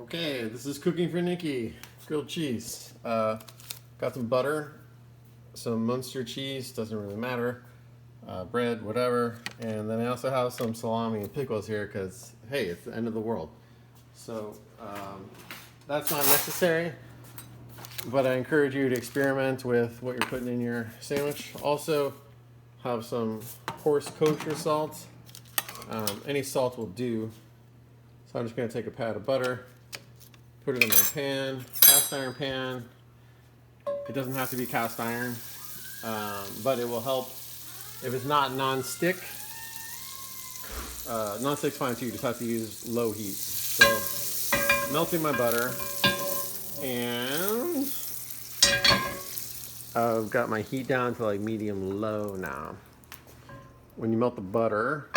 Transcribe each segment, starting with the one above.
Okay, this is cooking for Nikki. Grilled cheese. Got some butter, some Munster cheese, doesn't really matter. Bread, whatever. And then I also have some salami and pickles here because, hey, it's the end of the world. So that's not necessary, but I encourage you to experiment with what you're putting in your sandwich. Also, have some coarse kosher salt. Any salt will do. So I'm just going to take a pat of butter, put it in my pan, cast iron pan. It doesn't have to be cast iron, but it will help if it's not non-stick. Non-stick's fine too, you just have to use low heat. So, melting my butter, and I've got my heat down to like medium-low now. When you melt the butter,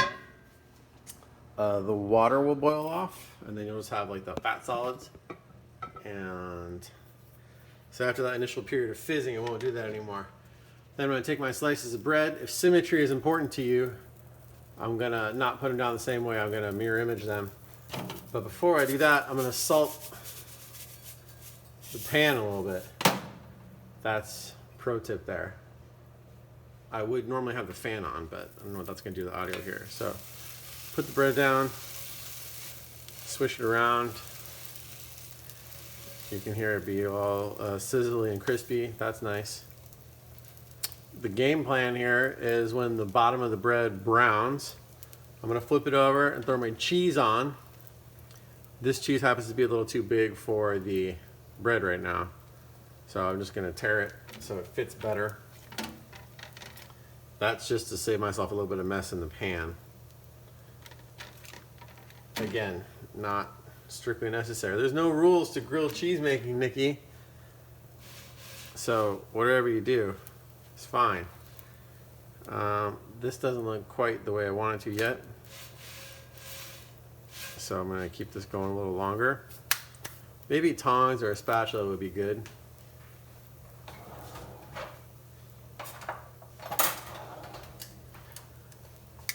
the water will boil off, and then you'll just have like the fat solids. And so after that initial period of fizzing, it won't do that anymore. Then I'm going to take my slices of bread. If symmetry is important to you, I'm going to not put them down the same way. I'm going to mirror image them. But before I do that, I'm going to salt the pan a little bit. That's pro tip there. I would normally have the fan on, but I don't know what that's going to do to the audio here. So put the bread down, swish it around. You can hear it be all sizzly and crispy. That's nice. The game plan here is when the bottom of the bread browns, I'm going to flip it over and throw my cheese on. This cheese happens to be a little too big for the bread right now, so I'm just going to tear it so it fits better. That's just to save myself a little bit of mess in the pan. Again, not strictly necessary. There's no rules to grilled cheese making, Nikki. So whatever you do, it's fine. This doesn't look quite the way I want it to yet. So I'm going to keep this going a little longer. Maybe tongs or a spatula would be good.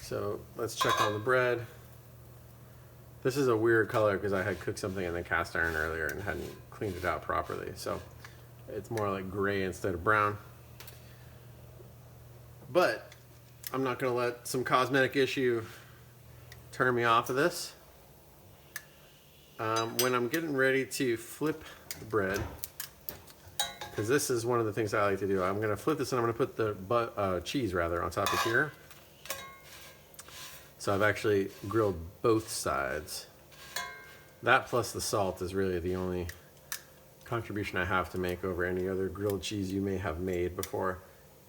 So let's check on the bread. This is a weird color because I had cooked something in the cast iron earlier and hadn't cleaned it out properly. So it's more like gray instead of brown. But I'm not going to let some cosmetic issue turn me off of this. When I'm getting ready to flip the bread, because this is one of the things I like to do, I'm going to flip this and I'm going to put the cheese rather on top of here. So I've actually grilled both sides. That plus the salt is really the only contribution I have to make over any other grilled cheese you may have made before.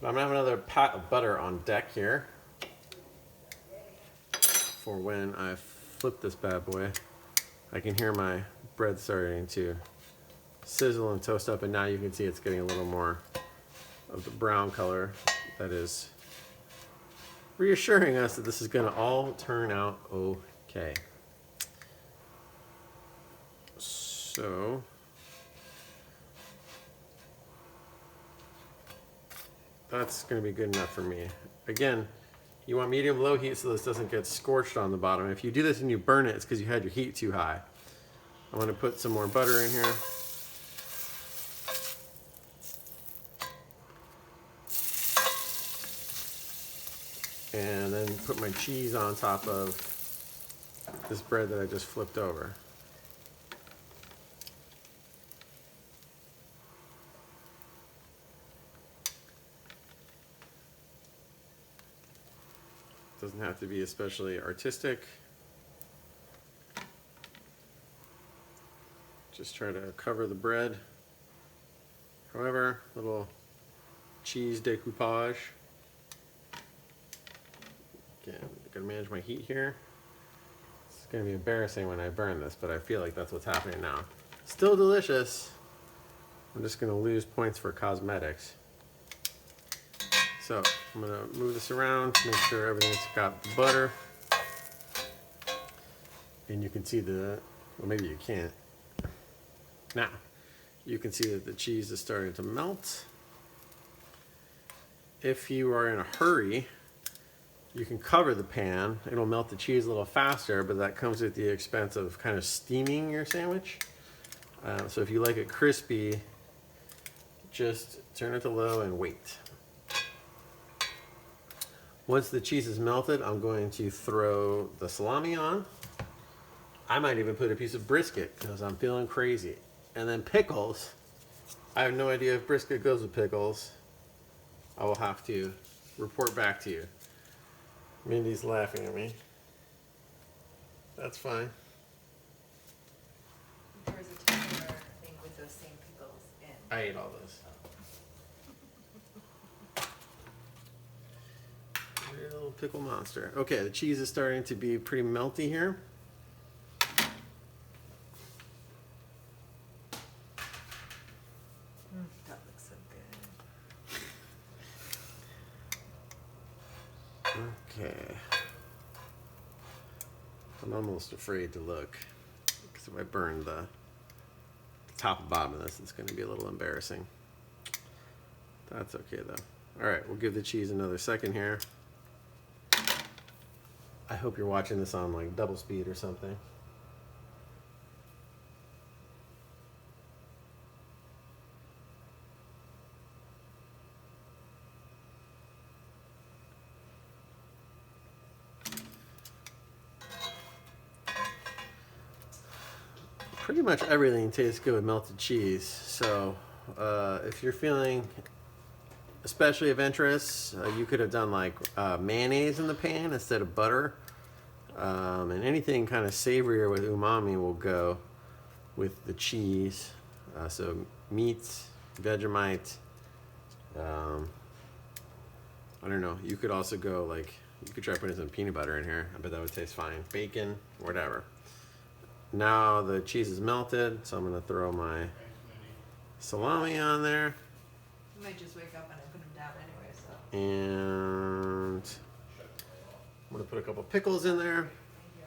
But I'm gonna have another pat of butter on deck here for when I flip this bad boy. I can hear my bread starting to sizzle and toast up, and now you can see it's getting a little more of the brown color that is reassuring us that this is going to all turn out okay. So that's going to be good enough for me. Again, you want medium-low heat so this doesn't get scorched on the bottom. If you do this and you burn it, it's because you had your heat too high. I want to put some more butter in here. And then put my cheese on top of this bread that I just flipped over. Doesn't have to be especially artistic. Just try to cover the bread. However, little cheese decoupage. Again, I'm gonna manage my heat here. It's gonna be embarrassing when I burn this, but I feel like that's what's happening now. Still delicious. I'm just gonna lose points for cosmetics. So I'm gonna move this around to make sure everything's got the butter. And you can see well, maybe you can't. Now, you can see that the cheese is starting to melt. If you are in a hurry, You can cover the pan. It'll melt the cheese a little faster, but that comes at the expense of kind of steaming your sandwich. So if you like it crispy, just turn it to low and wait. Once the cheese is melted, I'm going to throw the salami on. I might even put a piece of brisket because I'm feeling crazy. And then pickles. I have no idea if brisket goes with pickles. I will have to report back to you. Mindy's laughing at me. That's fine. There was a Tupperware thing with those same pickles in. I ate all those. Little pickle monster. Okay, the cheese is starting to be pretty melty here. That looks so good. Okay. I'm almost afraid to look because if I burn the top and bottom of this, it's going to be a little embarrassing. That's okay though. All right, we'll give the cheese another second here. I hope you're watching this on like double speed or something. Pretty much everything tastes good with melted cheese. So if you're feeling especially adventurous, you could have done like mayonnaise in the pan instead of butter. And anything kind of savorier with umami will go with the cheese. So meat, Vegemite. I don't know. You could also go like, you could try putting some peanut butter in here. I bet that would taste fine. Bacon, whatever. Now the cheese is melted, so I'm going to throw my salami on there. You might just wake up and I put them down anyway, so. And I'm going to put a couple pickles in there. Thank you.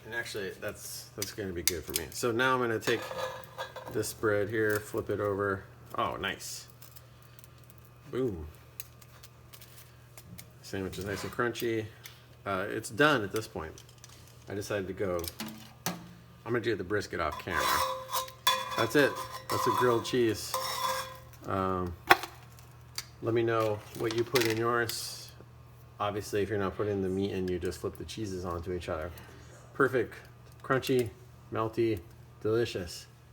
And actually, that's going to be good for me. So now I'm going to take this bread here, flip it over. Oh, nice. Boom. Sandwich is nice and crunchy. It's done at this point. I decided to go. I'm going to do the brisket off camera. That's it. That's a grilled cheese. Let me know what you put in yours. Obviously, if you're not putting the meat in, you just flip the cheeses onto each other. Perfect, crunchy, melty, delicious.